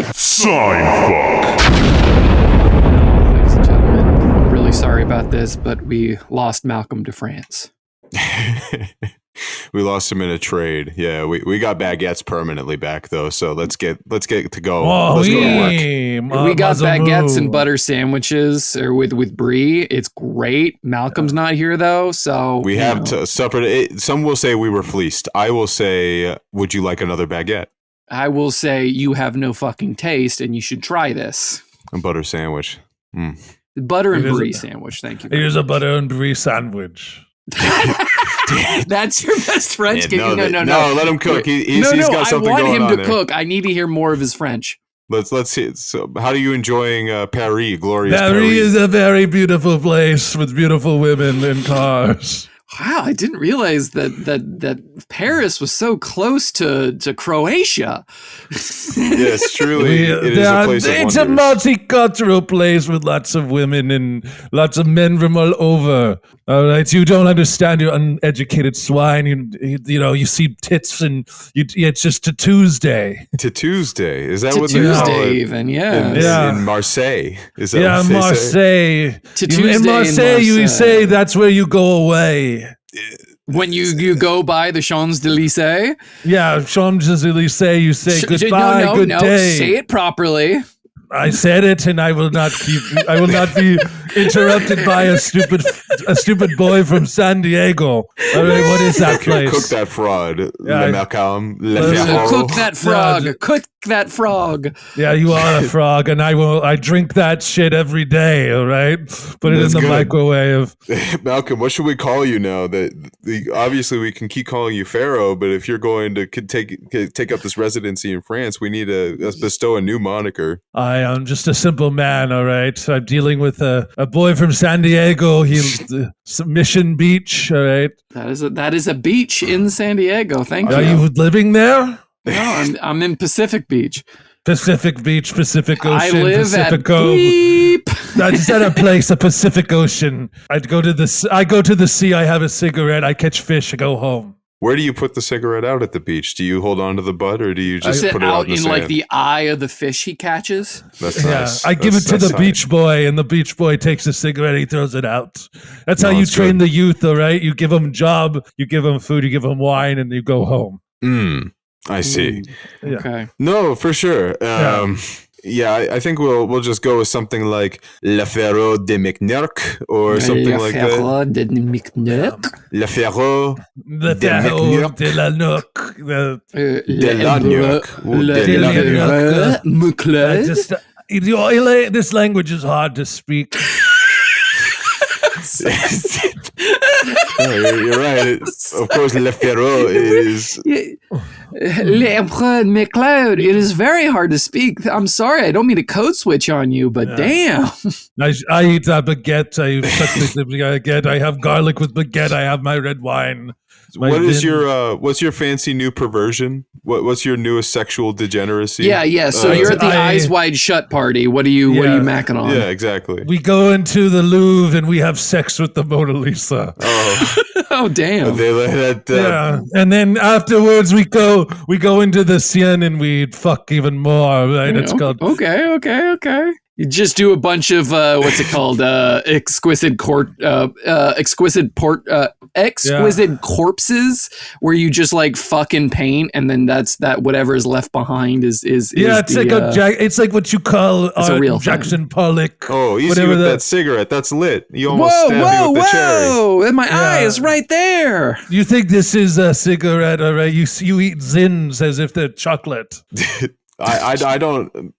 Seinfuck. Ladies and gentlemen, really sorry about this, but we lost Malcolm to France. We lost him in a trade. Yeah, we got baguettes permanently back though. So let's get to go. Oh, Let's go to work. We got baguettes and butter sandwiches or with brie. It's great. Malcolm's not here though, so We have to suffer. Some will say we were fleeced. I will say, would you like another baguette? I will say you have no fucking taste and you should try this. A butter sandwich. Butter and brie sandwich. Thank you. Here's a butter and brie sandwich. That's your best French. Yeah, no, let him cook. He's got something I want going him on to there. cook. I need to hear more of his French. Let's see. So, how are you enjoying Paris? Glorious Paris is a very beautiful place with beautiful women and cars. Wow, I didn't realize that Paris was so close to Croatia. Yes, truly, it is a place of It's a wonders. multicultural place with lots of women and lots of men from all over. All right, you don't understand, you uneducated swine. You see tits and it's just a Tuesday. To Tuesday. Is that To what they call Tuesday, it? even, yeah. In Marseille. Is that Yeah, what they say? Marseille. To Tuesday In in Marseille, you Marseille. say that's where you go away. When you go by the Champs-Élysées. Yeah, Champs-Élysées, you say goodbye, good day. Say it properly. I said it, and I will not be interrupted by a stupid boy from San Diego. All right, what is that place? Cook that fraud. Yeah, Le Malcolm. Le Ferraro. Cook that frog. Yeah, Cook that frog. Yeah, you are a frog, and I drink that shit every day. All right, put it That's in the good. microwave. Malcolm, what should we call you now? Obviously we can keep calling you Pharaoh, but if you're going to take up this residency in France, we need to bestow a new moniker. I am just a simple man. All right, I'm dealing with a boy from San Diego. He's Mission Beach. All right, That is a beach in San Diego. Thank are you. you living there? No, I'm in Pacific Beach. Pacific Beach, Pacific Ocean, I live at Pacifico. Beep. I just had a place, a Pacific Ocean. I go to the sea. I have a cigarette. I catch fish. I go home. Where do you put the cigarette out at the beach? Do you hold on to the butt or do you just Sit put it out out in the in sand? like the eye of the fish he catches. That's Yeah, nice. I give it to That's the nice. beach boy, and the beach boy takes the cigarette. He throws it out. That's how No, you it's train good. the youth, all right? You give them a job, you give them food, you give them wine, and you go home. I see. Yeah. Okay. No, for sure. I think we'll just go with something like Le Ferro de McNurk or something like that. Le Ferro Le De Ferro McNuck. de la Nuc. The- de la Nuc. Ou de la Nuc. I McLeod. just, this language is hard to speak. Oh, you're right. Of course, Le Ferro is. L'Empereur McLeod. It is very hard to speak. I'm sorry. I don't mean to code switch on you, but damn. I eat that baguette. I touch the baguette. I have garlic with baguette. I have my red wine. What's your fancy new perversion? What's your newest sexual degeneracy? Yeah. So you're at the Eyes Wide Shut party. What are you macking on? Yeah, exactly. We go into the Louvre and we have sex with the Mona Lisa. Oh, Oh damn. they let that. Yeah, and then afterwards we go into the Seine and we fuck even more. Right? It's called. Okay. You just do a bunch of what's it called? Exquisite corpses where you just like fucking paint, and then that's whatever is left behind is Yeah, it's it's like what you call a real Jackson Pollock. Oh, easy whatever with that- that cigarette. That's lit. You almost stabbed me with the cherry. Whoa! And my eye Yeah. is right there. You think this is a cigarette, all right? You eat Zins as if they're chocolate. I don't.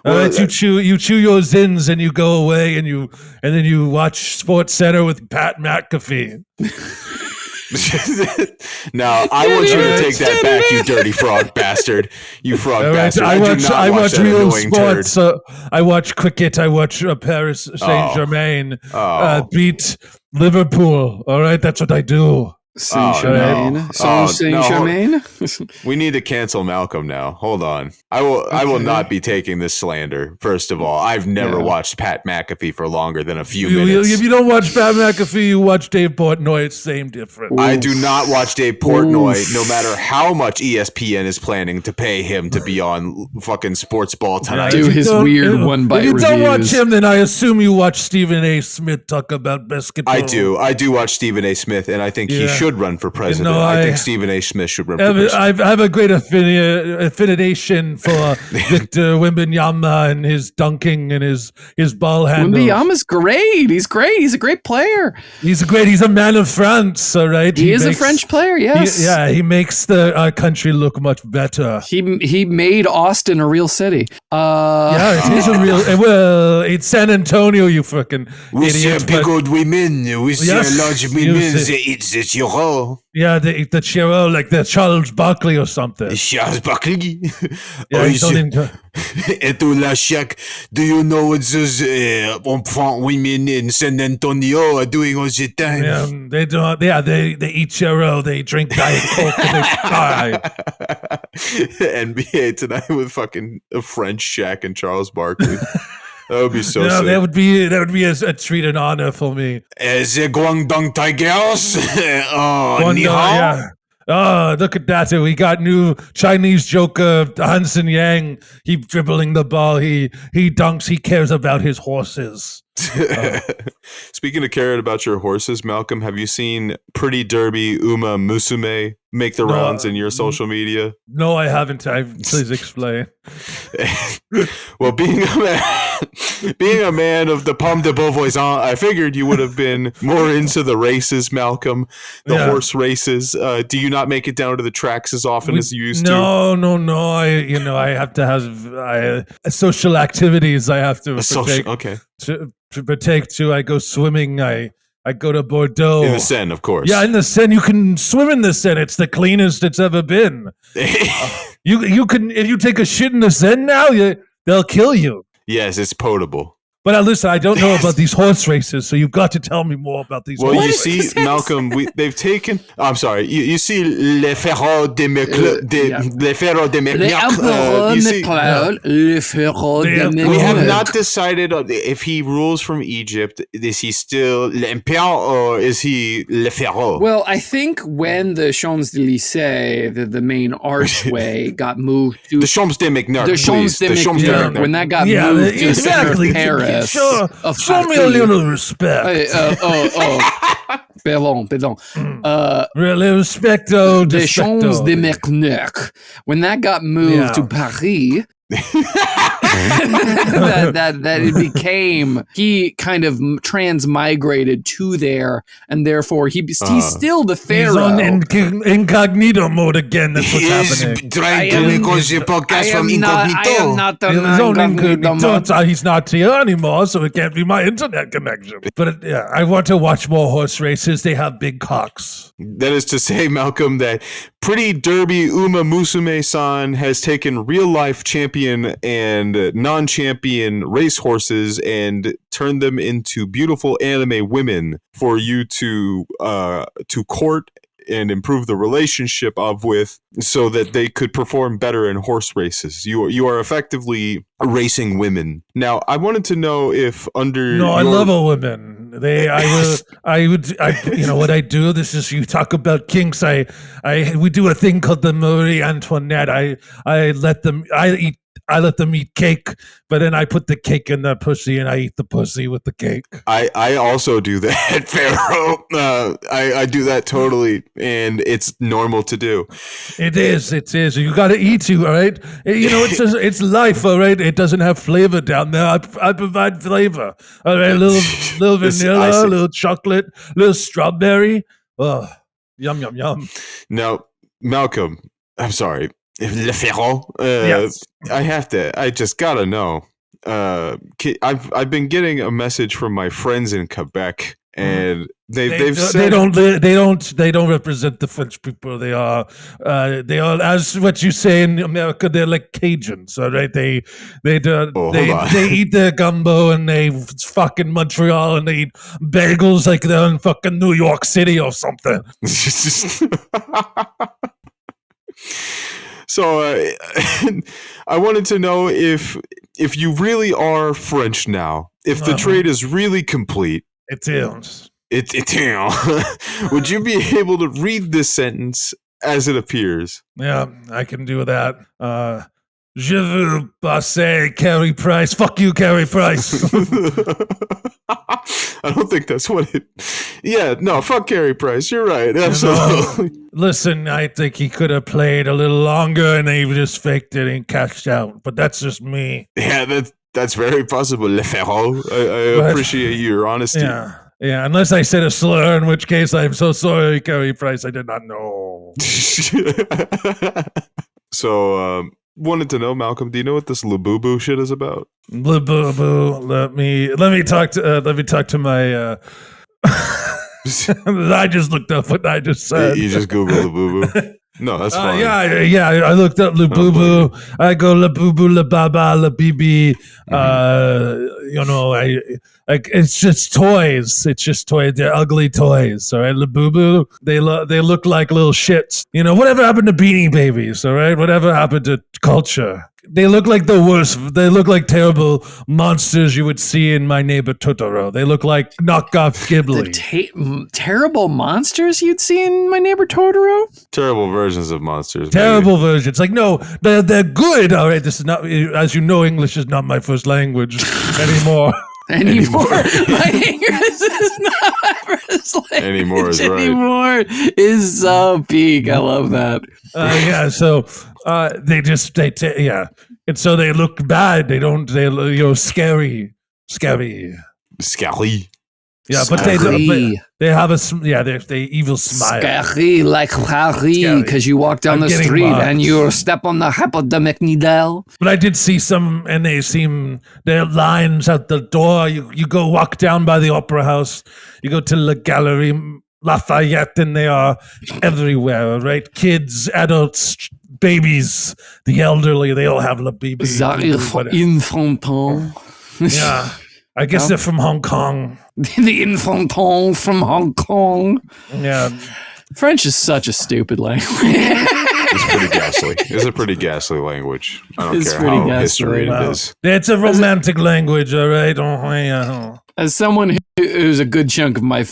All right, you chew your Zins and you go away and then you watch Sports Center with Pat McAfee. Now I want you to take that back, you dirty frog bastard. You frog bastard. I do not watch that real annoying turd. sports. I watch cricket. I watch Paris Saint-Germain Oh. beat Liverpool. All right, that's what I do. Saint-Germain. Saint-Germain. We need to cancel Malcolm now. Hold on. I will not be taking this slander. First of all, I've never watched Pat McAfee for longer than a few minutes. If you don't watch Pat McAfee, you watch Dave Portnoy. It's same difference. I do not watch Dave Portnoy, no matter how much ESPN is planning to pay him to be on fucking Sports Ball Tonight. Do his weird one-bite reviews. If you don't watch him, then I assume you watch Stephen A. Smith talk about basketball. I do watch Stephen A. Smith, and I think he should run for president. I think Stephen A. Smith should run for president. I have a great affiliation for Victor Wembanyama and his dunking and his ball handle. Wembanyama's great. He's great. He's a great player. He's a man of France, all right? He is a French player, yes. He makes our country look much better. He made Austin a real city. It is a real... Well, it's San Antonio, you fucking we idiot. See big old women. We see a large women. It's the Chiro. Yeah, the Chiro, like the Charles Barkley or something. Charles Barkley? Yeah, Et tout la chaque, do you know what those enfant women in San Antonio are doing all the time? Yeah, they don't. Yeah, they eat Chiro, they drink Diet Coke, and they die. NBA tonight with fucking a French Shaq and Charles Barkley. That would be so sick. That would be a treat and honor for me. The Guangdong Tigers. Ni hao. Yeah. Oh, look at that. We got new Chinese joker, Hansen Yang. He dribbling the ball. He dunks. He cares about his horses. Speaking of caring about your horses, Malcolm, have you seen Pretty Derby Uma Musume make the rounds in your social media? No, I haven't. Please explain. Well, being a man of the Pomme de Beauvoisin, I figured you would have been more into the races, Malcolm, the horse races. Do you not make it down to the tracks as often as you used to? No. I have to have social activities. I have to partake to. I go swimming. I go to Bordeaux. In the Seine, of course. Yeah, in the Seine. You can swim in the Seine. It's the cleanest it's ever been. You can, if you take a shit in the Seine now, they'll kill you. Yes, it's potable. But listen, I don't know about these horse races, so you've got to tell me more about these. Well, horse you see, Malcolm, they've taken. I'm sorry. You see, Le Ferro de McLeod. Le Ferro de McLeod. We have not decided if he rules from Egypt. Is he still l'Empire or is he Le Ferro? Well, I think when the Champs-Élysées, the main archway, got moved to the Champs-de-McNarc. The Champs-de-McNarc. When that got moved to Paris. Sure. Show me a little respect. Pardon. Really respecto. The Champs-de-McNarc. When that got moved to Paris, that it became, he kind of transmigrated to there, and therefore he's still the pharaoh. He's on incognito mode again. That's what's happening. Trying to record the podcast from incognito. I am not on incognito mode. He's not here anymore, so it can't be my internet connection. But I want to watch more horse races. They have big cocks. That is to say, Malcolm, that Pretty Derby Uma Musume-san has taken real-life champion and non-champion racehorses and turned them into beautiful anime women for you to court and improve the relationship with, so that they could perform better in horse races. You are effectively racing women. Now, I wanted to know if I love a woman. What I do. This is, you talk about kinks. We do a thing called the Marie Antoinette. I let them eat cake, but then I put the cake in the pussy and I eat the pussy with the cake. I also do that, Pharaoh. I do that totally, and it's normal to do. It is. You got to eat, all right? It's life, all right? It doesn't have flavor down there. I provide flavor, all right? A little vanilla, a little chocolate, a little strawberry. Oh, yum, yum, yum. Now, Malcolm, I'm sorry. Le Ferro. Yes. I just gotta know. I've been getting a message from my friends in Quebec, and they've They said don't represent the French people. They are as what you say in America. They're like Cajuns, all right. They eat their gumbo and they fucking Montreal and they eat bagels like they're in fucking New York City or something. So I wanted to know if you really are French now, if the trade is really complete. It is. Would you be able to read this sentence as it appears? Yeah, I can do that. Je veux passer Carey Price. Fuck you, Carey Price. I don't think that's what it... Yeah, no, fuck Carey Price. You're right. Absolutely. Listen, I think he could have played a little longer and he just faked it and cashed out. But that's just me. Yeah, that's very possible, Le Ferro. I appreciate your honesty. Yeah, unless I said a slur, in which case I'm so sorry, Carey Price. I did not know. So, wanted to know, Malcolm, do you know what this Labubu shit is about? Labubu. Let me talk to my I just looked up what I just said. You just Google Labubu? No, that's fine. Yeah. I looked up Labubu. I go Labubu, Lababa, Labibi. It's just toys. It's just toys. They're ugly toys. All right, Labubu. They look like little shits. Whatever happened to Beanie Babies? All right, whatever happened to culture? They look like the worst. They look like terrible monsters you would see in My Neighbor Totoro. They look like knockoff Ghibli. Terrible monsters you'd see in My Neighbor Totoro? Terrible versions of monsters. Terrible versions. Like, no, they're good. All right, this is not, as you know, English is not my first language anymore. Anymore. My English is not my first language. Anymore is right. Anymore is so big. I love that. So and so they look bad. They're scary. Scary. Yeah, but they have they evil smile. Scary like Harry, because you walk down the street and you step on the hypodermic needle. But I did see some, and there are lines at the door. You go walk down by the Opera House, you go to La Galerie Lafayette, and they are everywhere, right? Kids, adults, babies, the elderly, they all have La Bibi. Infanton. Yeah. I guess they're from Hong Kong. The Infanton from Hong Kong. Yeah. French is such a stupid language. It's pretty ghastly. It's a pretty ghastly language. I don't care how history it is. It's a romantic language, all right? Oh. As someone who's a good chunk of my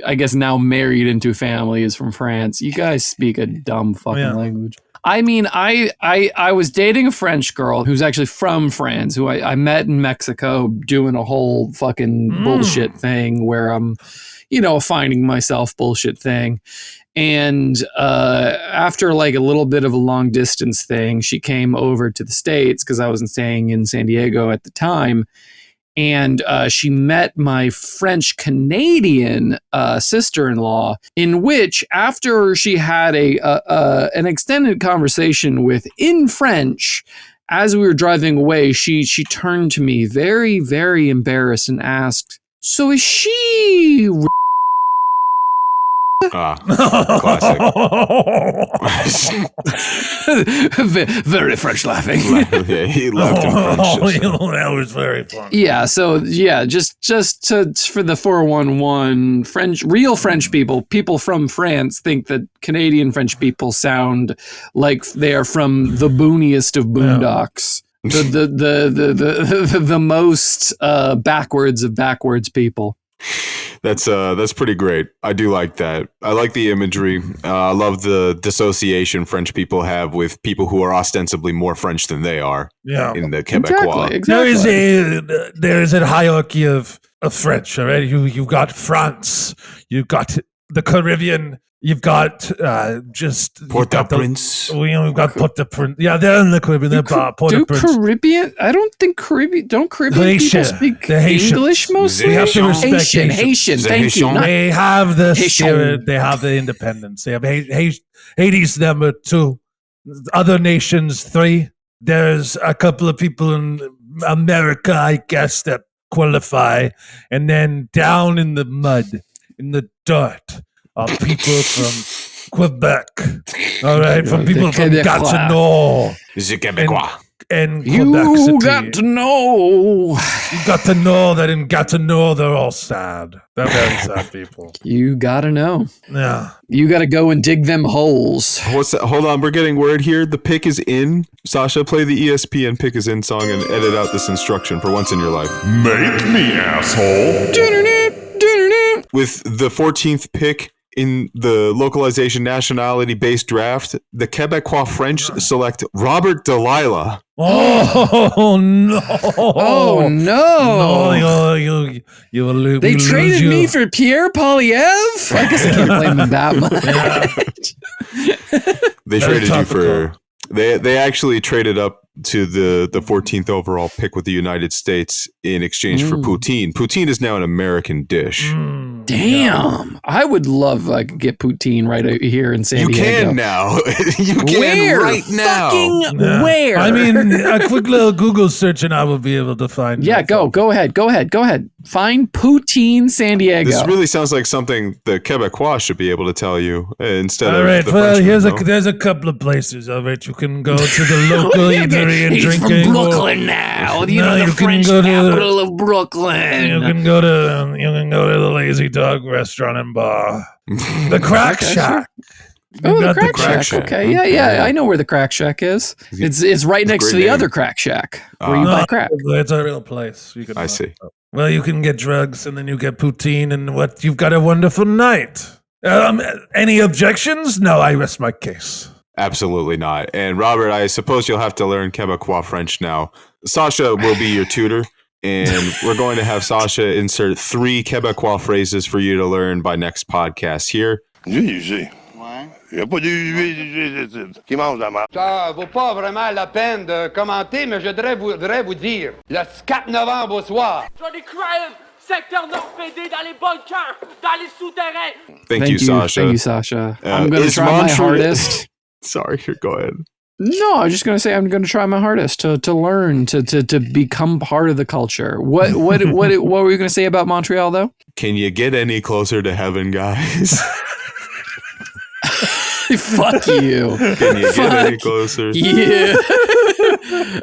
I guess now married into family is from France, you guys speak a dumb fucking language. I mean, I was dating a French girl who's actually from France, who I met in Mexico doing a whole fucking bullshit thing where I'm, finding myself bullshit thing. And after like a little bit of a long distance thing, she came over to the States because I wasn't staying in San Diego at the time. And she met my French-Canadian sister-in-law, in which, after she had an extended conversation in French, as we were driving away, she turned to me very, very embarrassed and asked, "So is she?" Classic. Very French laughing. Yeah, he laughed in French. That was very fun. Yeah, so just for the 411, real French people from France think that Canadian French people sound like they are from the booniest of boondocks. The most backwards of backwards people. That's pretty great. I do like that. I like the imagery. I love the dissociation French people have with people who are ostensibly more French than they are. Yeah, in the Quebecois. Exactly. There is a hierarchy of French. All right, you've got France, you've got the Caribbean. You've got Port-au-Prince. We've got Port-au-Prince. Yeah, they're in the Caribbean. They're Port-au-Prince. Caribbean? I don't think Caribbean people speak English mostly. We have to respect Haitian. Thank you. They have the spirit. They have the independence. They have Haiti's number 2. Other nations 3. There's a couple of people in America, I guess, that qualify, and then down in the mud, in the dirt, are people from Quebec. All right, from people from Gatineau. The Quebecois. And Quebec City. You got to know. You got to know that in Gatineau, they're all sad. They're very sad people. You got to know. Yeah. You got to go and dig them holes. What's that? Hold on, we're getting word here. The pick is in. Sasha, play the ESPN pick is in song and edit out this instruction for once in your life. Make me, asshole. With the 14th pick in the localization nationality-based draft, the Quebecois French select Robert Delilah. Oh no! Oh no! No, you will lose. They traded me for Pierre Polyev? I guess I can't blame them that much. They traded you for... They actually traded up to the 14th overall pick with the United States in exchange for poutine. Poutine is now an American dish. Damn. I would love if I could get poutine right here in San Diego. You can now. You can Where? right now. Fucking where? I mean, a quick little Google search and I will be able to find. Yeah, go ahead. Find poutine San Diego. This really sounds like something the Quebecois should be able to tell you instead all of right, the well, Frenchmen, there's a couple of places. All right, you can go to the local eatery and He's drinking. from Brooklyn now. You know, you the can French go to- capital of Brooklyn. You can go to the Lazy Dog restaurant and bar, the Crack Shack. Oh, the got crack, Crack shack. Shack. Okay, yeah. I know where the Crack Shack is. It's right next to great the name. other Crack Shack where you No, buy crack. It's a real place. You can I see. Well, you can get drugs and then you get poutine and what? You've got a wonderful night. Any objections? No, I rest my case. Absolutely not. And Robert, I suppose you'll have to learn Quebecois French now. Sasha will be your tutor, and we're going to have Sasha insert 3 Quebecois phrases for you to learn by next podcast here. Il n'y a pas de qui mange la marde. Ça vaut pas vraiment la peine de commenter, mais je voudrais vous dire, le 4 novembre au soir. Johnny Crime, secteur Nord-PD, dans les bunkers, dans les souterrains. Thank you, Sasha. Thank you, Sasha. I'm going to is try my Montreal- hardest. Sorry, go ahead. No, I was just going to say I'm going to try my hardest to learn to become part of the culture. What were you going to say about Montreal though? Can you get any closer to heaven, guys? Fuck you. Can you get any closer? Yeah.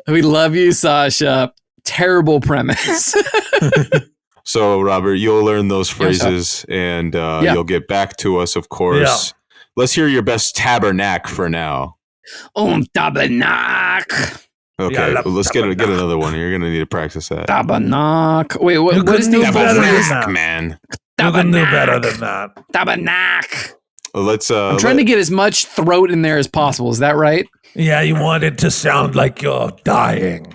We love you, Sasha. Terrible premise. So, Robert, you'll learn those phrases and you'll get back to us, of course. Yeah. Let's hear your best tabernacle for now. Tabernacle. Okay, Yeah, well, let's get another one. You're going to need to practice that. Tabernacle. Wait, what can is do the better than phrase? that. Man. You can do better than that. Tabernacle. Let's. I'm trying to get as much throat in there as possible. Is that right? Yeah, you want it to sound like you're dying.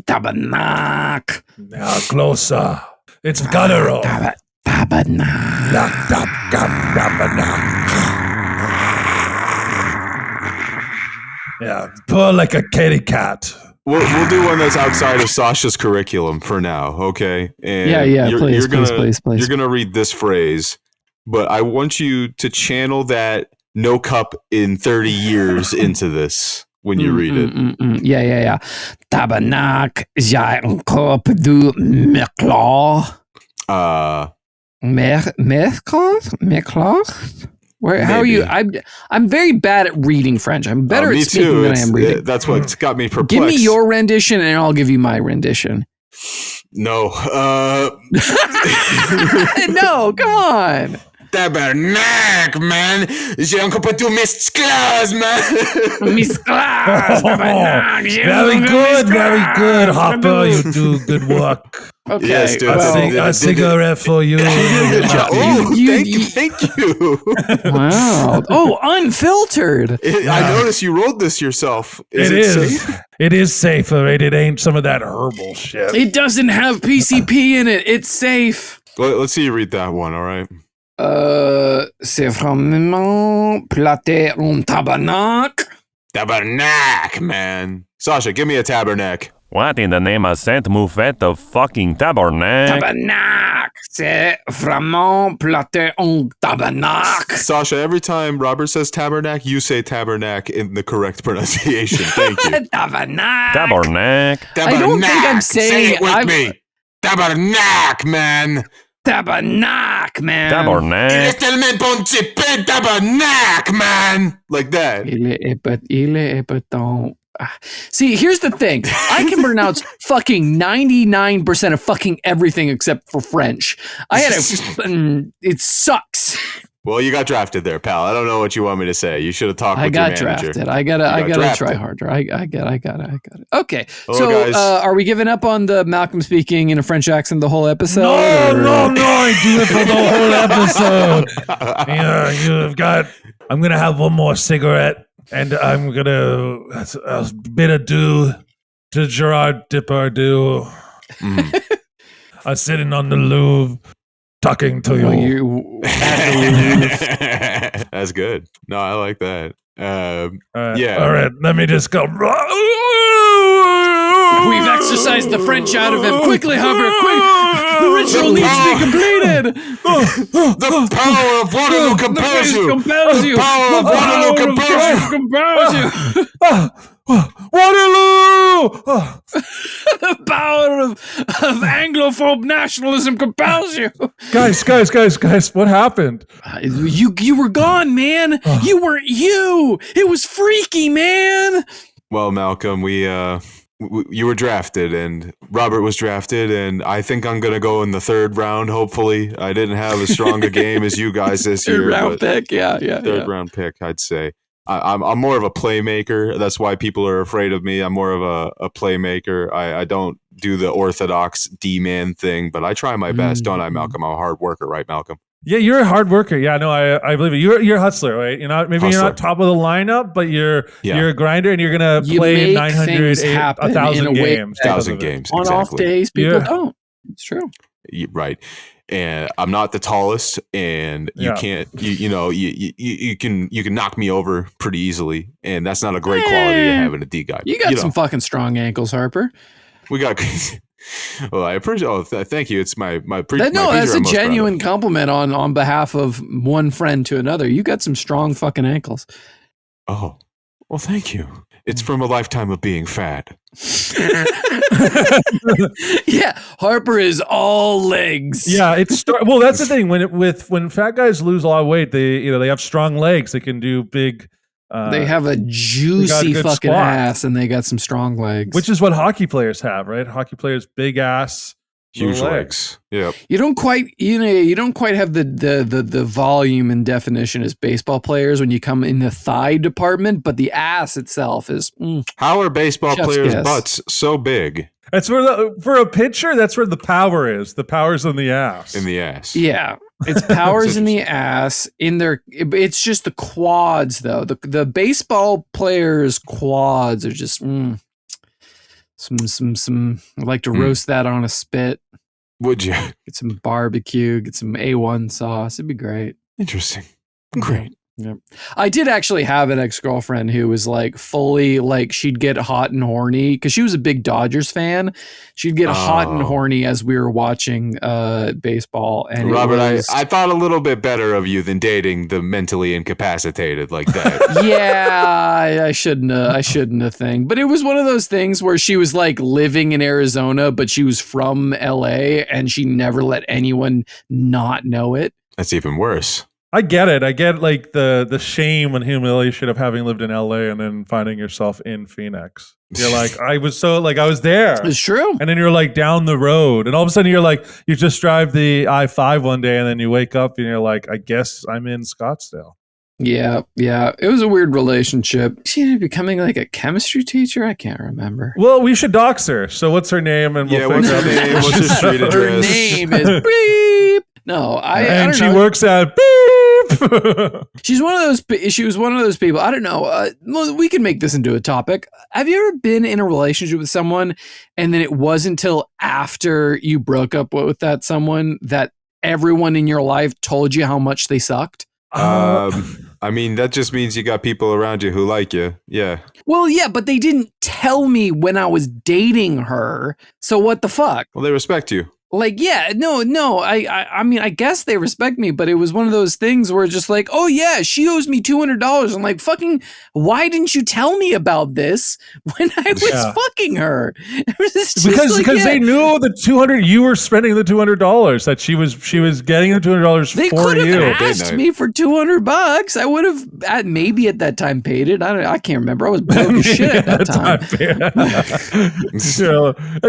Tabernacle. Now closer. It's guttural. Tabernacle. Yeah, purr like a kitty cat. We'll do one that's outside of Sasha's curriculum for now, okay? And Yeah, please. You're gonna read this phrase, but I want you to channel that no cup in 30 years into this when you read it. Yeah. Tabernacle, j'ai un cup de McLeod. McLeod? Where? How are you? I'm very bad at reading French. I'm better at speaking than I am reading. That's what's got me perplexed. Give me your rendition, and I'll give you my rendition. No. No, come on. Tabernacle, man. J'ai un peu de Miss Claus, man. Miss Claus. Very good, Harper. You do good work. Okay. Yes, dude. A cigarette for you. Good job. Oh, You- thank you. Wow. Oh, unfiltered. I noticed you wrote this yourself. Is it safe? It is safer. It ain't some of that herbal shit. It doesn't have PCP in it. It's safe. Let's see you read that one, all right? C'est vraiment platé un tabernacle. Tabernacle, man. Sasha, give me a tabernacle. What in the name of Saint Moufette of fucking tabernacle? Tabernacle. C'est vraiment platé un tabernacle. Sasha, every time Robert says tabernacle, you say tabernacle in the correct pronunciation. Thank you. Tabernacle. Tabernacle. I don't think I'm saying Say it with me. Tabarnak, man. Tabarnak, man. Tabarnak. Tabarnak, man. Like that. Il est béton. See, here's the thing. I can pronounce fucking 99% of fucking everything except for French. It sucks. Well, you got drafted there, pal. I don't know what you want me to say. You should have talked with your manager. Drafted. I gotta try harder. I got it. Okay. Hello, so guys. are we giving up on the Malcolm speaking in a French accent the whole episode? No, I do it for the whole episode. Yeah, you've got. I'm gonna have one more cigarette, and I'm gonna bid adieu to Gerard Depardieu. I'm sitting on the Louvre, talking to you. That's good. No, I like that. Yeah. All right, let me just go. We've exercised the French out of him. Quickly, Harper, quick! The ritual needs to be completed! The power of Waterloo compels you! The power of Waterloo compels you! Waterloo! The power of Anglophobe nationalism compels you! Guys, what happened? You were gone, man! You weren't you! It was freaky, man! Well, Malcolm, you were drafted, and Robert was drafted, and I think I'm going to go in the third round, hopefully. I didn't have as strong a game as you guys this year. Third round pick, yeah. Third round pick, I'd say. I'm more of a playmaker. That's why people are afraid of me. I'm more of a playmaker. I don't do the orthodox D-man thing, but I try my best, don't I, Malcolm? I'm a hard worker, right, Malcolm? Yeah, you're a hard worker. Yeah, no, I believe it. You're a hustler, right? You're not you're not top of the lineup, but you're a grinder, and you're gonna play 900, 1,000 games. 1,000 games. On off days, people don't. It's true. Right. And I'm not the tallest, and you can't you can knock me over pretty easily, and that's not a great quality to have in a D guy. You got some fucking strong ankles, Harper. We got. Well, I appreciate. Oh, thank you. It's my that's a genuine compliment on behalf of one friend to another. You got some strong fucking ankles. Oh, well, thank you. It's from a lifetime of being fat. Yeah, Harper is all legs. Yeah, well, that's the thing. When fat guys lose a lot of weight, they have strong legs. They can do big. They have a juicy fucking ass, and they got some strong legs, which is what hockey players have, right? Hockey players, big ass, huge legs. Yeah, you don't quite have the volume and definition as baseball players when you come in the thigh department, but the ass itself is. How are baseball players' butts so big? That's where for a pitcher, that's where the power is. The power's in the ass. In the ass. Yeah. It's powers in the ass. It's just the quads though. The baseball players' quads are just some. I'd like to roast that on a spit. Would you? Get some barbecue, get some A1 sauce. It'd be great. Interesting. Great. Yeah. I did actually have an ex-girlfriend who was like fully like she'd get hot and horny because she was a big Dodgers fan. She'd get hot and horny as we were watching baseball. And Robert, I thought a little bit better of you than dating the mentally incapacitated like that. Yeah, I shouldn't have thing. But it was one of those things where she was like living in Arizona, but she was from LA and she never let anyone not know it. That's even worse. I get it. I get like the shame and humiliation of having lived in LA and then finding yourself in Phoenix. You're like, I was there. It's true. And then you're like down the road. And all of a sudden you're like, you just drive the I-5 one day and then you wake up and you're like, I guess I'm in Scottsdale. Yeah. It was a weird relationship. She ended up becoming like a chemistry teacher. I can't remember. Well, we should dox her. So what's her name? And we'll what's her name? What's her street address? Her name is Beep. No, I don't she know. works at Beep. She was one of those people. I don't know. We can make this into a topic. Have you ever been in a relationship with someone and then it wasn't until after you broke up with that someone that everyone in your life told you how much they sucked? I mean, that just means you got people around you who like you. Yeah. Well, yeah, but they didn't tell me when I was dating her. So what the fuck? Well, they respect you. Like, yeah, no. I mean, I guess they respect me, but it was one of those things where just like, oh yeah, she owes me $200. I'm like, fucking, why didn't you tell me about this when I was fucking her? Because they knew the 200 you were spending the $200 that she was getting the $200 they for you. They could have asked me for $200. I would have maybe at that time paid it. I can't remember. I was broke as shit at that time.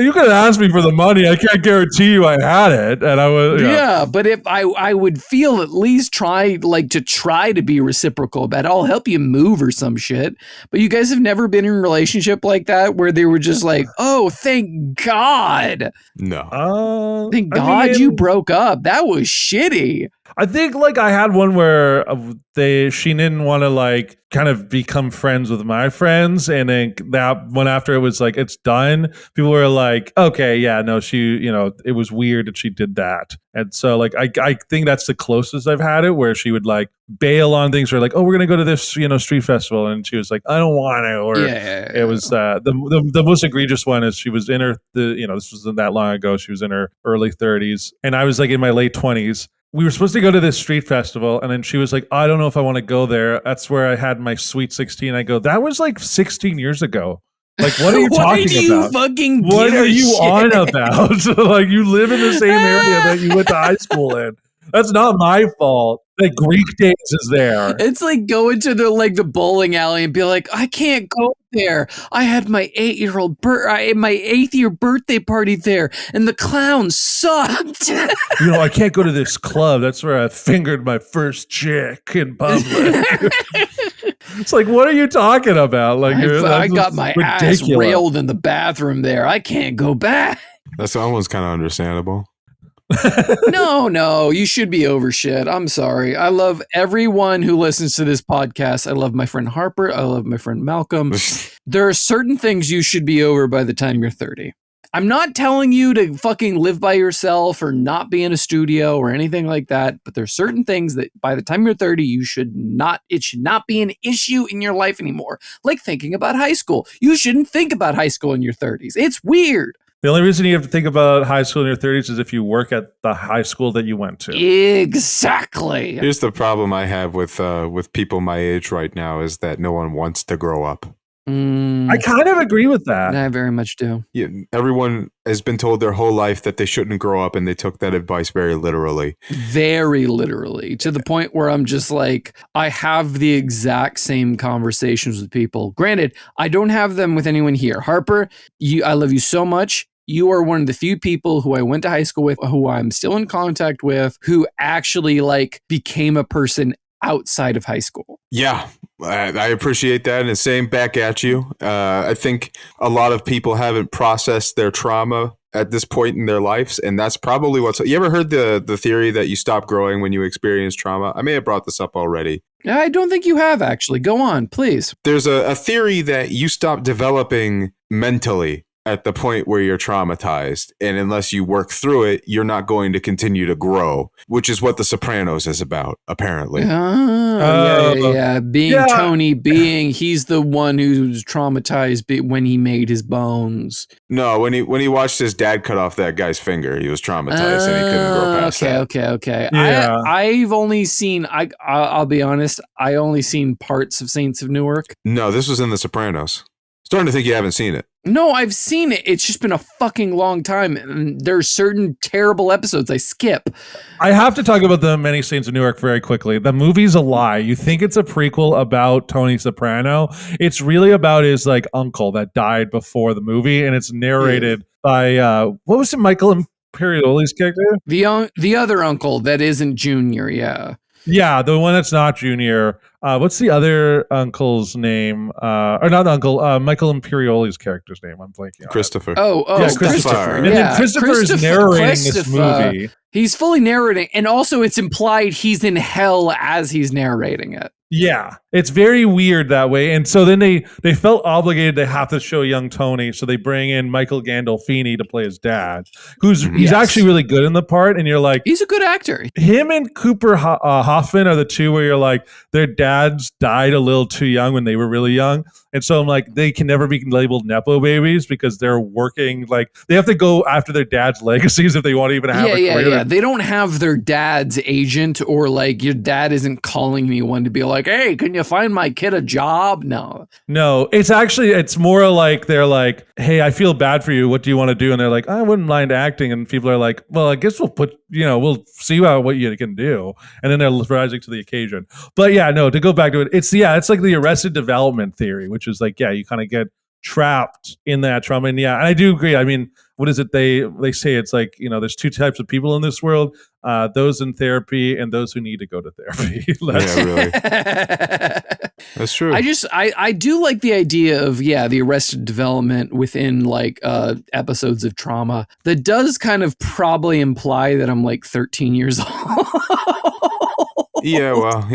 You could have asked me for the money. I can't guarantee you I had it, and I was but if I would feel at least try to be reciprocal about it. I'll help you move or some shit. But you guys have never been in a relationship like that where they were just like, oh, thank God. No. Thank God you broke up. That was shitty. I think like I had one where she didn't want to like kind of become friends with my friends, and then that one after it was like it's done, people were like, okay, yeah, no, it was weird that she did that. And so like I think that's the closest I've had it, where she would like bail on things, or like, oh, we're gonna go to this street festival, and she was like, I don't want to. Or it was the most egregious one is she was in her this wasn't that long ago, she was in her early 30s and I was like in my late 20s. We were supposed to go to this street festival, and then she was like, I don't know if I want to go there. That's where I had my Sweet 16. I go, that was like 16 years ago. Like, what are you talking about? What are you on about? Like, you live in the same area that you went to high school in. That's not my fault. Like, Greek days is there. It's like going to the bowling alley and be like, I can't go there. I had my 8th year birthday party there, and the clown sucked. I can't go to this club. That's where I fingered my first chick in public. It's like, what are you talking about? Like, I got my ass railed in the bathroom there. I can't go back. That's almost kind of understandable. No, you should be over shit. I'm sorry. I love everyone who listens to this podcast. I love my friend Harper. I love my friend Malcolm. There are certain things you should be over by the time you're 30. I'm not telling you to fucking live by yourself or not be in a studio or anything like that, but there's certain things that by the time you're 30, it should not be an issue in your life anymore. Like thinking about high school. You shouldn't think about high school in your 30s. It's weird. The only reason you have to think about high school in your 30s is if you work at the high school that you went to. Exactly. Here's the problem I have with people my age right now is that no one wants to grow up. I kind of agree with that. I very much do. Yeah, everyone has been told their whole life that they shouldn't grow up, and they took that advice very literally. Very literally, to the point where I'm just like, I have the exact same conversations with people. Granted, I don't have them with anyone here. Harper, I love you so much. You are one of the few people who I went to high school with, who I'm still in contact with, who actually like became a person outside of high school. Yeah, I appreciate that. And same back at you. I think a lot of people haven't processed their trauma at this point in their lives. And that's probably you ever heard the theory that you stop growing when you experience trauma? I may have brought this up already. I don't think you have, actually. Go on, please. There's a theory that you stop developing mentally at the point where you're traumatized, and unless you work through it, you're not going to continue to grow, which is what The Sopranos is about, apparently. Tony, he's the one who's traumatized when he made his bones. No, when he watched his dad cut off that guy's finger, he was traumatized and he couldn't grow past that. Okay. Yeah. I've only seen, I'll be honest, I only seen parts of Saints of Newark. No, this was in The Sopranos. Starting to think you haven't seen it. No, I've seen it. It's just been a fucking long time. And there's certain terrible episodes I skip. I have to talk about the Many Saints of Newark very quickly. The movie's a lie. You think it's a prequel about Tony Soprano. It's really about his like uncle that died before the movie. And it's narrated by, what was it, Michael Imperioli's character? The other uncle that isn't Junior, yeah. Yeah, the one that's not Junior. What's the other uncle's name? Or not uncle, Michael Imperioli's character's name. I'm blanking on Christopher. Yes, Christopher. And then Christopher is narrating this movie. He's fully narrating, and also it's implied he's in hell as he's narrating it. Yeah, it's very weird that way. And so then they felt obligated to have to show young Tony, so they bring in Michael Gandolfini to play his dad, he's actually really good in the part, and you're like, he's a good actor. Him and Cooper Hoffman are the two where you're like, their dad dads died a little too young when they were really young. And so I'm like, they can never be labeled Nepo babies because they're working, like they have to go after their dad's legacies if they want to even have a career. Yeah. They don't have their dad's agent, or like your dad isn't calling anyone to be like, hey, can you find my kid a job? No, it's more like they're like, hey, I feel bad for you. What do you want to do? And they're like, I wouldn't mind acting. And people are like, well, I guess we'll see what you can do. And then they're rising to the occasion. But yeah, no, to go back to it, it's like the Arrested Development theory, which is like, yeah, you kind of get trapped in that trauma. And yeah, and I do agree. I mean, what is it? They say it's like, there's two types of people in this world, those in therapy and those who need to go to therapy. Yeah, really. That's true. I do like the idea of, the Arrested Development within like episodes of trauma. That does kind of probably imply that I'm like 13 years old. Yeah, well,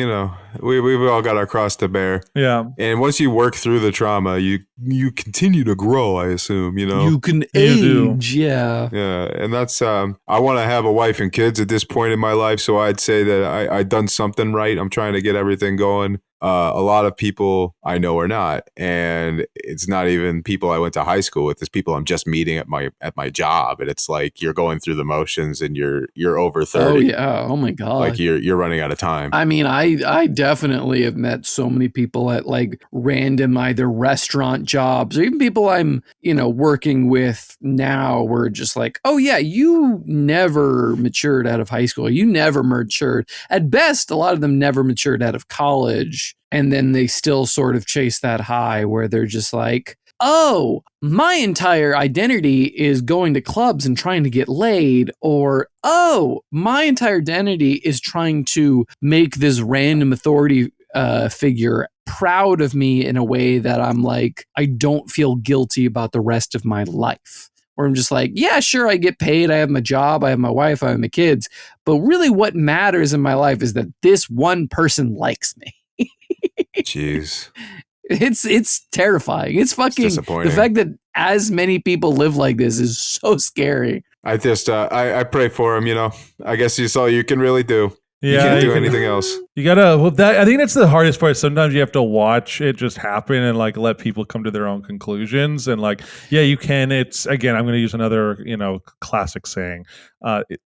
we've all got our cross to bear. Yeah. And once you work through the trauma, you continue to grow, I assume, You can age, yeah. Yeah, and that's, I want to have a wife and kids at this point in my life, so I'd say that I've done something right. I'm trying to get everything going. A lot of people I know are not, and it's not even people I went to high school with. It's people I'm just meeting at my job, and it's like you're going through the motions, and you're over 30. Oh yeah, oh my god, like you're running out of time. I mean, I definitely have met so many people at like random either restaurant jobs or even people I'm working with now. We're just like, oh yeah, you never matured out of high school. You never matured. At best, a lot of them never matured out of college. And then they still sort of chase that high where they're just like, oh, my entire identity is going to clubs and trying to get laid. Or, oh, my entire identity is trying to make this random authority figure proud of me in a way that I'm like, I don't feel guilty about the rest of my life. Or I'm just like, yeah, sure, I get paid. I have my job. I have my wife. I have my kids. But really what matters in my life is that this one person likes me. Jeez. It's terrifying. It's fucking disappointing. The fact that as many people live like this is so scary. I just I pray for him, I guess it's all you can really do. Yeah, you can't do anything else. You gotta. Well, I think that's the hardest part. Sometimes you have to watch it just happen and like let people come to their own conclusions. And like, yeah, you can. It's again, I'm going to use another classic saying.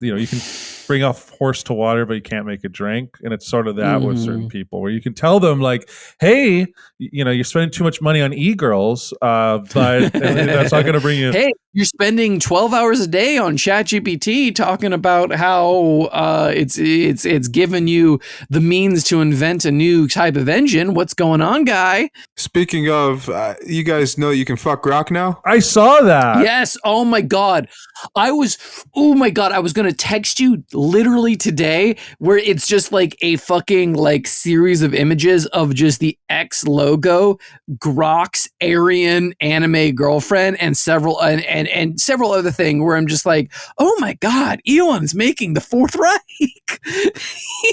You can bring a horse to water, but you can't make it drink. And it's sort of that with certain people, where you can tell them like, hey, you're spending too much money on e-girls, but that's not going to bring you. Hey, you're spending 12 hours a day on ChatGPT talking about how it's given you the means to invent a new type of engine. What's going on, guy? Speaking of, you guys know you can fuck Grok now? I saw that. Yes. Oh my God. I was going to text you literally today where it's just like a fucking like series of images of just the X logo, Grok's Aryan anime girlfriend, and several and several other things where I'm just like, oh my God, Elon's making the Fourth Reich.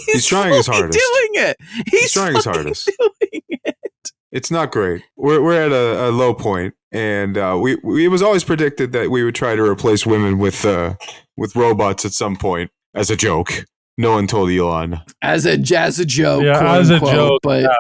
He's trying his hardest. Doing it. He's trying his hardest. Doing it. It's not great. We're at a low point, and it was always predicted that we would try to replace women with robots at some point as a joke. No one told Elon. As a joke. Yeah, as a joke. But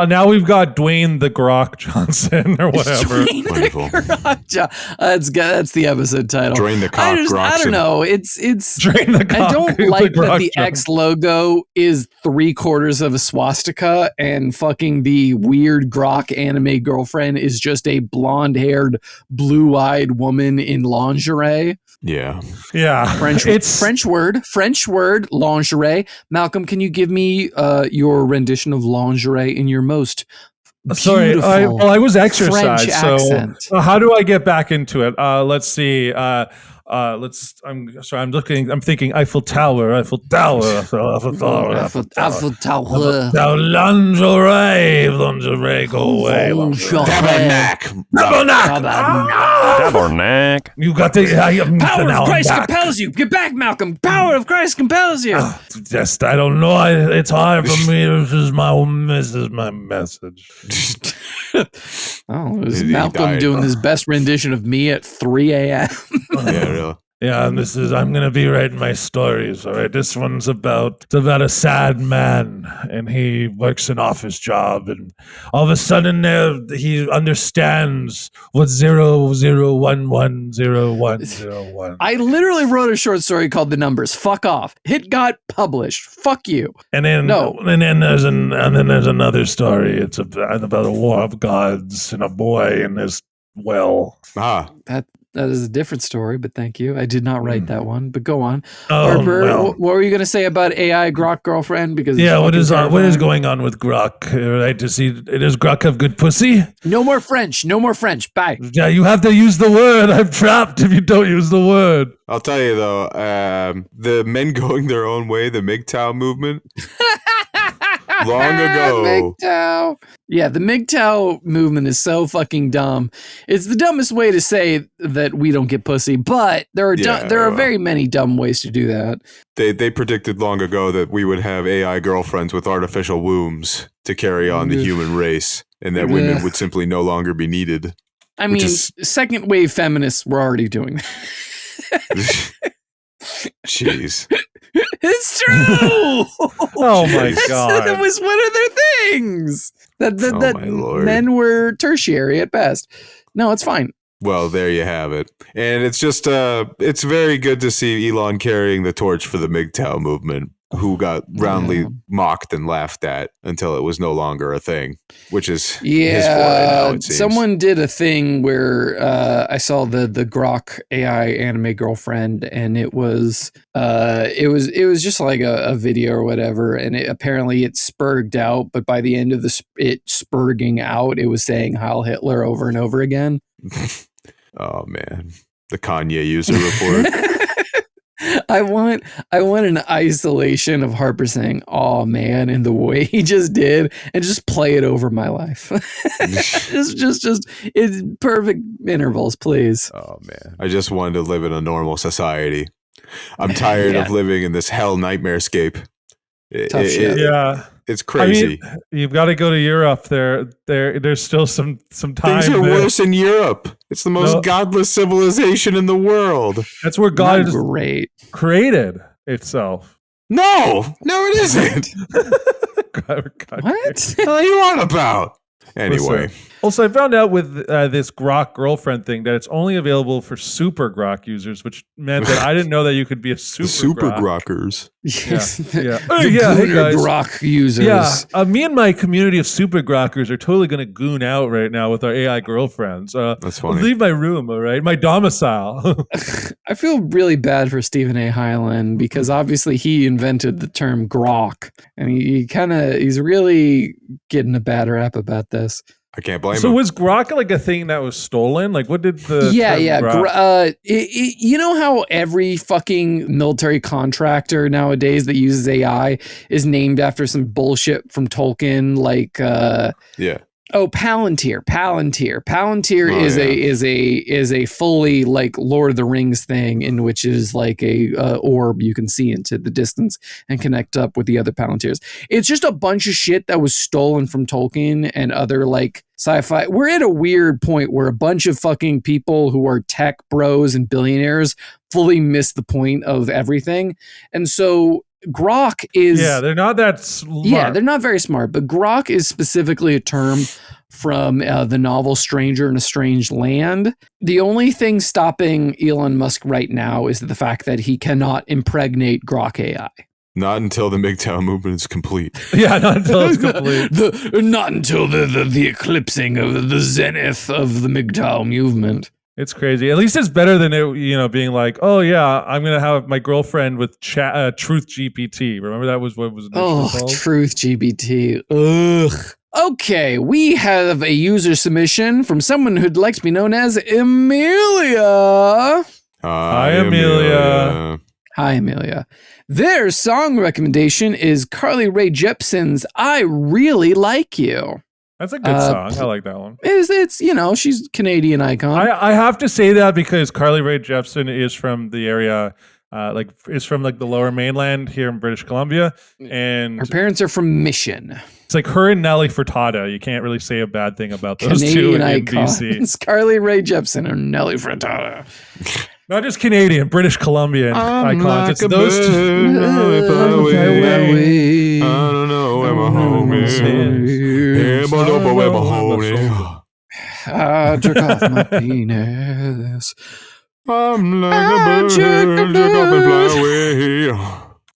now we've got Dwayne the Grok Johnson or whatever. Wonderful. That's the episode title. Dwayne the Cock Grokson. I don't know. It's Dwayne the Cock, I don't like that the Johnson. X logo is 3/4 of a swastika and fucking the weird Grok anime girlfriend is just a blonde-haired, blue-eyed woman in lingerie. Yeah. French word, lingerie. Malcolm, can you give me your rendition of lingerie in your most Sorry, I was exercised. French so accent. How do I get back into it? Let's see. I'm thinking Eiffel Tower. Lingerie, go away. Tabernacle. You got the Power of Christ compels you. Get back, Malcolm. Power of Christ compels you. Just, I don't know. It's hard for me. This is my message. Oh, it was Malcolm doing his best rendition of me at 3 a.m. Yeah, really. Yeah, and I'm gonna be writing my stories. All right, this one's about a sad man, and he works an office job, and all of a sudden he understands what 00110101. I literally wrote a short story called "The Numbers." Fuck off. It got published. Fuck you. And then there's another story. It's about a war of gods and a boy in this well. That is a different story, but thank you. I did not write that one, but go on. Oh, Harper, well. what were you going to say about AI Grok girlfriend? Because What is going on with Grok? Right? Does Grok have good pussy? No more French. Bye. Yeah, you have to use the word. I'm trapped if you don't use the word. I'll tell you though, the men going their own way, the MGTOW movement, long ago. MGTOW. Yeah, the MGTOW movement is so fucking dumb. It's the dumbest way to say that we don't get pussy, but there are very many dumb ways to do that. They predicted long ago that we would have AI girlfriends with artificial wombs to carry on the human race, and that women would simply no longer be needed. I mean, second wave feminists were already doing that. Jeez. It's true. Oh my god. That was one of their things. That men were tertiary at best. No, it's fine. Well, there you have it. And it's just it's very good to see Elon carrying the torch for the MGTOW movement, who got roundly mocked and laughed at until it was no longer a thing, which is his foray now, it seems. Someone did a thing where I saw the Grok AI anime girlfriend, and it was just like a video or whatever, and apparently it spurged out, but by the end of it spurging out, it was saying Heil Hitler over and over again. Oh man, the Kanye user report. I want an isolation of Harper saying, "Oh man," in the way he just did, and just play it over my life. just it's perfect intervals, please. Oh man, I just wanted to live in a normal society. I'm tired of living in this hell nightmarescape. Tough shit. Yeah. It's crazy. I mean, you've got to go to Europe. There's still some time. Things are worse in Europe. It's the most godless civilization in the world. That's where God created itself. No, it isn't. What? What are you on about? Anyway. Also, I found out with this Grok girlfriend thing that it's only available for super Grok users, which meant that I didn't know that you could be a super Grokkers. Yes. Yeah. Hey guys. Grok users. Yeah. Me and my community of super Grokkers are totally going to goon out right now with our AI girlfriends. That's funny. Leave my room, all right? My domicile. I feel really bad for Stephen A. Hyland because obviously he invented the term Grok, and he's really getting a bad rap about this. I can't blame him. So was Grok like a thing that was stolen? Like, what did the you know how every fucking military contractor nowadays that uses AI is named after some bullshit from Tolkien, like Oh, Palantir. Palantir is a fully like Lord of the Rings thing, in which is like a orb you can see into the distance and connect up with the other Palantirs. It's just a bunch of shit that was stolen from Tolkien and other like sci-fi. We're at a weird point where a bunch of fucking people who are tech bros and billionaires fully miss the point of everything. And so Grok is... Yeah, they're not that smart. Yeah, they're not very smart, but Grok is specifically a term from the novel Stranger in a Strange Land. The only thing stopping Elon Musk right now is the fact that he cannot impregnate Grok AI. Not until the MGTOW movement is complete. Yeah, not until it's complete. Not until the eclipsing of the zenith of the MGTOW movement. It's crazy. At least it's better than it, being like, oh yeah, I'm gonna have my girlfriend with Truth GPT. Remember that was what was called? Truth GPT. Ugh. Okay, we have a user submission from someone who'd like to be known as Amelia. Hi, Amelia. Hi, Amelia. Their song recommendation is Carly Rae Jepsen's "I Really Like You." That's a good song. I like that one. It's she's a Canadian icon. I have to say that because Carly Rae Jepsen is from the area, is from like the Lower Mainland here in British Columbia, and her parents are from Mission. It's like her and Nelly Furtado. You can't really say a bad thing about those Canadian two in icons. BC. Carly Rae Jepsen and Nelly Furtado. Not just Canadian, British Columbian icons. Like It's a those two. bird, fly away. I don't know where my home is. Yeah, but I don't know where my home is. I jerk off my penis. I'm like a bird, jerk off and fly away.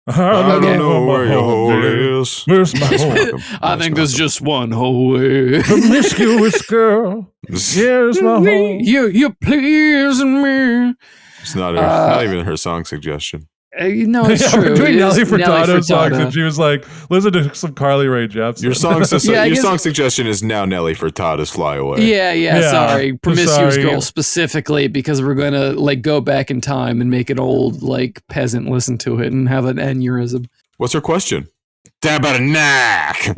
I don't know where your hole is. Where's my home? I think there's just one whole way. Promiscuous girl. Here's my home. You pleasing me. It's not even her song suggestion. No, it's Yeah, true. we're doing It is Nelly Furtado songs, Furtado. and she was like, "Listen to some Carly Rae Jepsen." Your song, Yeah, I your guess- song suggestion is now Nelly Furtado's "Fly Away." Yeah, sorry. Promiscuous sorry. Girl specifically, because we're going to like go back in time and make an old like peasant listen to it and have an aneurysm. What's her question? Tabernacle.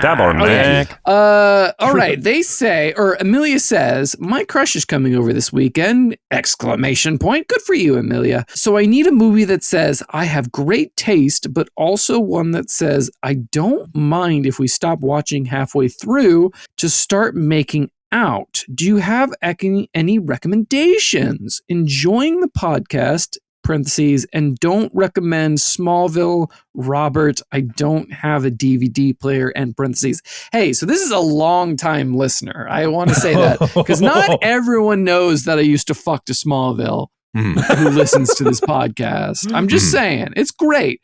Tabernacle. All right. They say, or Amelia says, my crush is coming over this weekend! Exclamation point. Good for you, Amelia. So I need a movie that says I have great taste, but also one that says I don't mind if we stop watching halfway through to start making out. Do you have any recommendations? Enjoying the podcast. Parentheses, and don't recommend Smallville. Robert, I don't have a DVD player, and parentheses. Hey, so this is a long time listener. I want to say that because not everyone knows that I used to fuck to Smallville who listens to this podcast. I'm just saying, it's great.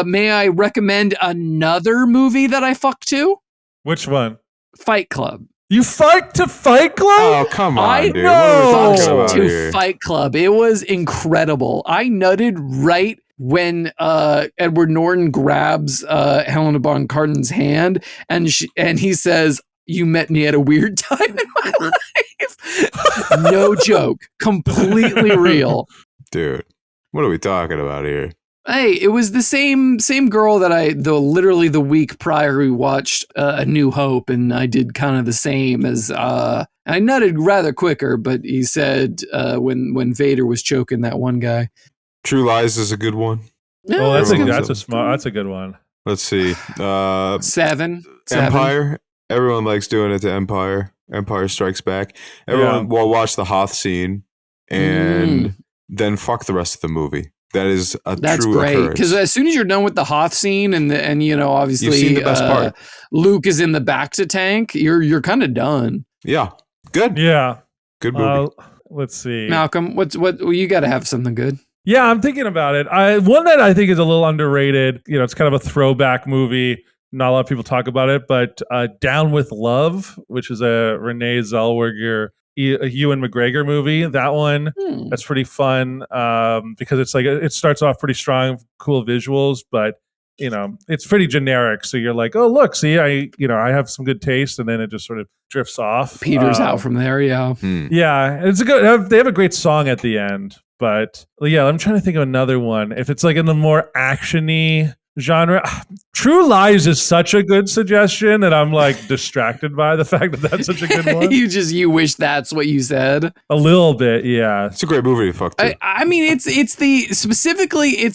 May I recommend another movie that I fuck to? Which one? Fight Club. You fight to Fight Club? Oh, come on, I dude. What are we talking fucked about to here? Fight Club. It was incredible. I nutted right when Edward Norton grabs Helena Bonham Carter's hand and he says, "You met me at a weird time in my life." No joke. Completely real. Dude, what are we talking about here? Hey, it was the same girl that literally the week prior we watched A New Hope, and I did kind of the same as I nutted rather quicker, but he said when Vader was choking that one guy. True Lies is a good one. Oh, that's Everyone's a good one. Let's see. Seven. Empire. Everyone likes doing it to Empire. Empire Strikes Back. Everyone will watch the Hoth scene and then fuck the rest of the movie. That is That's true great, occurrence. because as soon as you're done with the Hoth scene and you know, obviously You've seen the best part. Luke is in the Bacta tank, you're kind of done. Yeah. Good. Yeah. Good movie. Let's see. Malcolm, what you got to have something good. Yeah, I'm thinking about it. One that I think is a little underrated. You know, it's kind of a throwback movie. Not a lot of people talk about it, but Down with Love, which is a Renee Zellweger, Ewan McGregor movie. That one, that's pretty fun because it's like it starts off pretty strong, cool visuals, but you know it's pretty generic. So you're like, oh look, see, I have some good taste, and then it just sort of drifts off. Peters out from there, yeah. Yeah, it's a good. They have a great song at the end, but yeah, I'm trying to think of another one. If it's like in the more actiony genre, True Lies is such a good suggestion, and I'm like distracted by the fact that that's such a good one. you wish that's what you said. A little bit, yeah. It's a great movie to fuck to. I mean, it's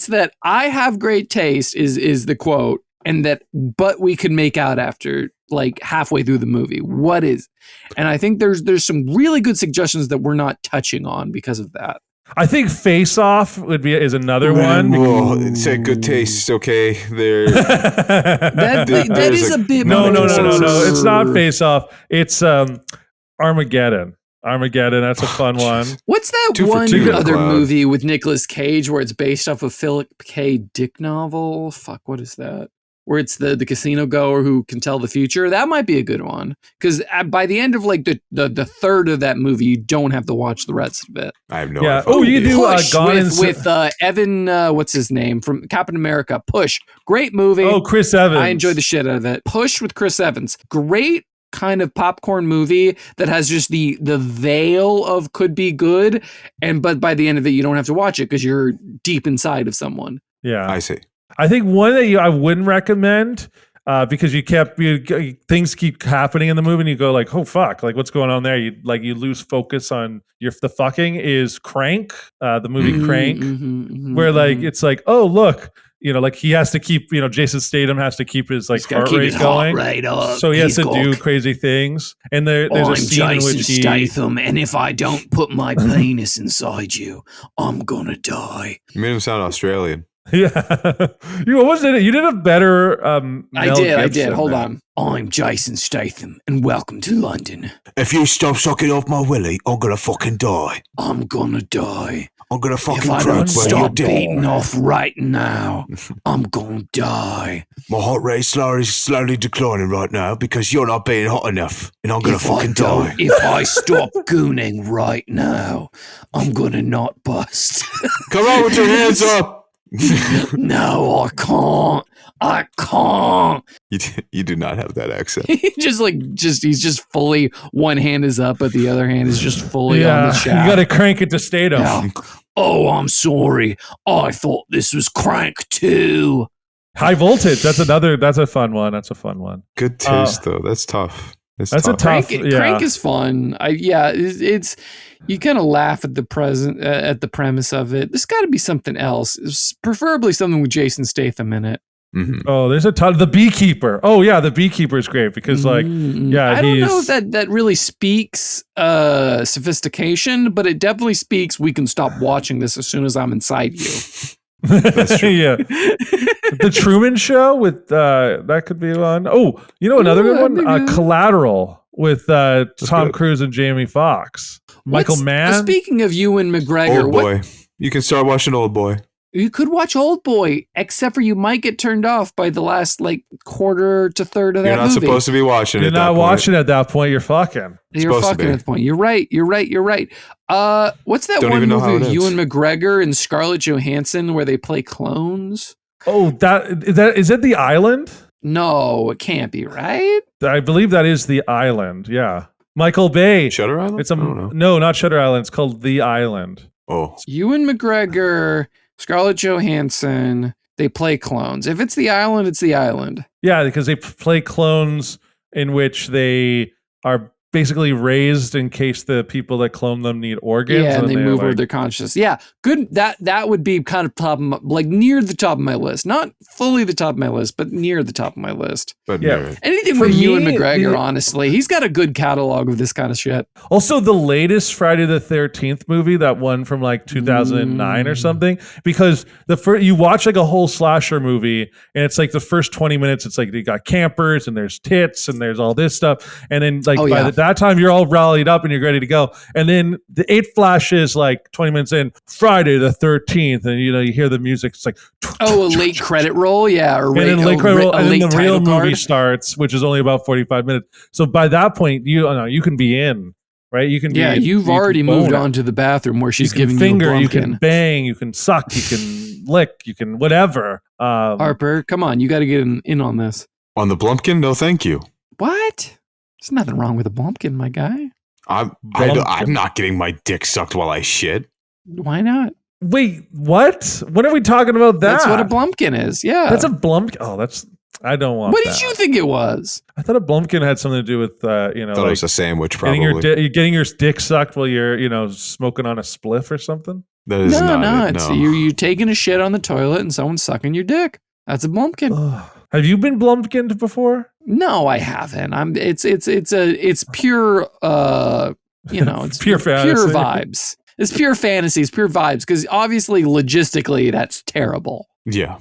that I have great taste is the quote, and that but we could make out after like halfway through the movie. What is? And I think there's some really good suggestions that we're not touching on because of that. I think Face Off is another one. Whoa, it's a good taste. Okay, there. That is a bit. No. It's not Face Off. It's Armageddon. Armageddon. That's a fun one. What's that Two for one two, other McLeod. movie with Nicolas Cage where it's based off a Philip K. Dick novel? Fuck, what is that? Where it's the casino goer who can tell the future. That might be a good one because by the end of like the third of that movie, you don't have to watch the rest of it. I have no Yeah. idea. Oh, you do Push Gone in with Evan. What's his name from Captain America? Push. Great movie. Oh, Chris Evans. I enjoyed the shit out of it. Push with Chris Evans. Great kind of popcorn movie that has just the veil of could be good, but by the end of it, you don't have to watch it because you're deep inside of someone. Yeah. I see. I think one that I wouldn't recommend because things keep happening in the movie and you go like, oh fuck, like what's going on there? You lose focus on the fucking is Crank, the movie Crank, where like it's like, oh look, like he has to keep, Jason Statham has to keep his like heart keep rate his going. Heart rate up. So he has He's to do crazy things. And there's a scene in which he Statham, and if I don't put my penis inside you, I'm gonna die. You made him sound Australian. Yeah. You did a better Mel I did. Gibson Hold there. on. I'm Jason Statham, and welcome to London. If you stop sucking off my willy, I'm gonna fucking die. I'm gonna die. I'm gonna If fucking I croak don't where you're stop dead. beating off right now, I'm gonna die. My heart rate is slowly declining right now because you're not being hot enough, and I'm gonna fucking die. If I stop gooning right now, I'm gonna not bust. Come on with your hands up. No, I can't. You do not have that accent. He's just fully, one hand is up, but the other hand is just fully on the shaft. You got to crank it to Statham. Yeah. Oh, I'm sorry. I thought this was Crank 2. High Voltage. That's a fun one. Good taste though. That's tough. That's a tough. Crank is fun. It's you kind of laugh at the premise of it. There's got to be something else. It's preferably something with Jason Statham in it. Mm-hmm. Oh, there's a ton. The Beekeeper. Oh yeah, the Beekeeper is great because I don't know if that really speaks sophistication, but it definitely speaks. We can stop watching this as soon as I'm inside you. That's true. Yeah. The Truman Show with that could be one. Oh, another good one. Collateral with Tom Cruise and Jamie Foxx. Michael Mann. Speaking of Ewan McGregor, Old Boy. You can start watching Old Boy. You could watch Old Boy, except for you might get turned off by the last quarter to third of that movie. You're not supposed to be watching it. You're not watching at that point. You're fucking. You're fucking at the point. You're right. What's that one movie with Ewan McGregor and Scarlett Johansson where they play clones? Oh, is that The Island? No, it can't be, right? I believe that is The Island. Yeah. Michael Bay. Shutter Island? No, not Shutter Island. It's called The Island. Oh. Ewan McGregor, Scarlett Johansson, they play clones. If it's The Island, it's The Island. Yeah, because they play clones in which they are basically raised in case the people that clone them need organs. Yeah, and they move over their consciousness. Yeah, good. That would be kind of near the top of my list. Not fully the top of my list, but near the top of my list. But yeah, anything from Ewan McGregor, honestly, he's got a good catalog of this kind of shit. Also, the latest Friday the 13th movie, that one from 2009 or something, because you watch a whole slasher movie, and it's the first 20 minutes, it's you got campers and there's tits and there's all this stuff, and then by that time you're all rallied up and you're ready to go, and then it flashes 20 minutes in, Friday the 13th, and you hear the music. It's a late credit roll, yeah, or and then late credit roll, and then the real movie starts, which is only about 45 minutes. So by that point, you can be in, right? You can. Yeah, you've already moved on to the bathroom where she's giving you a blumpkin. You can bang, you can suck, you can lick, you can whatever. Harper, come on, you got to get in on this. On the Blumpkin? No, thank you. What? There's nothing wrong with a Blumpkin, my guy. I'm not getting my dick sucked while I shit. Why not? Wait, what? When are we talking about that? That's what a Blumpkin is. Yeah, that's a Blumpkin. Oh, I don't want. What did you think it was? I thought a Blumpkin had something to do with thought it was a sandwich, probably. Getting your dick sucked while you're smoking on a spliff or something. That is not it. No. You're taking a shit on the toilet and someone's sucking your dick. That's a Blumpkin. Have you been Blumpkined before? No, I haven't. It's pure it's pure fantasy. Pure vibes. It's pure fantasy, it's pure vibes, because obviously logistically that's terrible. Yeah.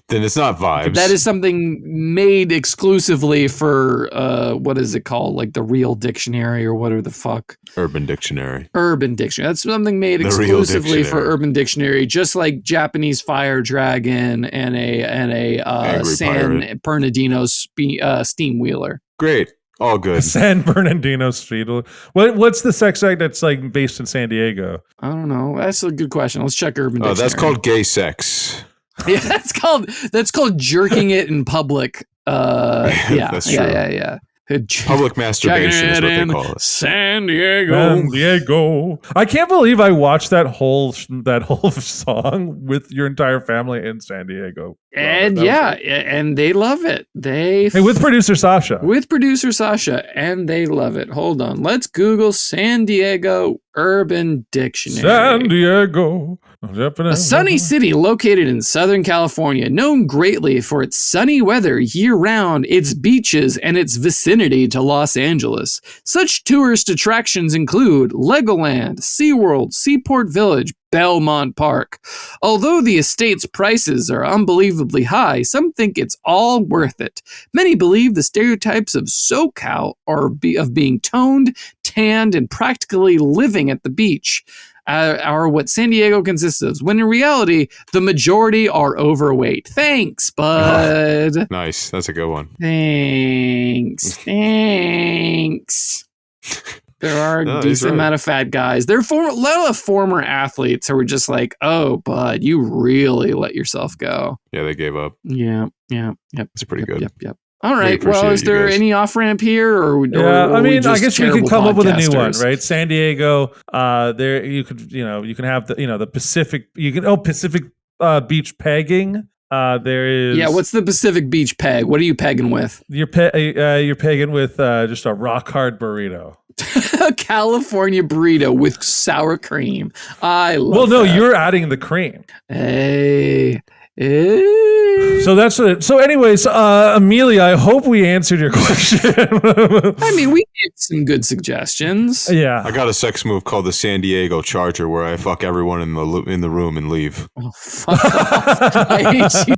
Then it's not vibes. That is something made exclusively for what is it called? The Real Dictionary or whatever the fuck. Urban Dictionary. That's something made exclusively for Urban Dictionary, just like Japanese fire dragon and a San Bernardino steam wheeler. Great. All good. San Bernardino Street. What's the sex act that's based in San Diego? I don't know. That's a good question. Let's check Urban Dictionary. That's called gay sex. Yeah, that's called jerking it in public. Yeah, that's true. Yeah. Public masturbation is what they call it. San Diego. I can't believe I watched that whole song with your entire family in San Diego. And and they love it. With producer Sasha. And they love it. Hold on. Let's Google San Diego Urban Dictionary. San Diego. A sunny city located in Southern California, known greatly for its sunny weather year-round, its beaches, and its vicinity to Los Angeles. Such tourist attractions include Legoland, SeaWorld, Seaport Village, Belmont Park. Although the estate's prices are unbelievably high, some think it's all worth it. Many believe the stereotypes of SoCal are of being toned, tanned, and practically living at the beach are what San Diego consists of, when in reality, the majority are overweight. Thanks, bud. Nice. That's a good one. Thanks. There are a decent amount of fat guys. There are a lot of former athletes who were just like, oh, bud, you really let yourself go. Yeah, they gave up. Yep. It's pretty good. Yep. All right. Well, is there any off ramp here, or I mean, I guess we can come up with a new one, podcasters? right? San Diego. There you can have the Pacific. Pacific beach pegging. There is. Yeah. What's the Pacific Beach peg? What are you pegging with? You're pegging with just a rock hard burrito. A California burrito with sour cream. I love. Well, no, that. you're adding the cream. Hey. So that's it. So, anyways, Amelia, I hope we answered your question. I mean, we gave some good suggestions. Yeah, I got a sex move called the San Diego Charger, where I fuck everyone in the room and leave. Oh, fuck off. I hate you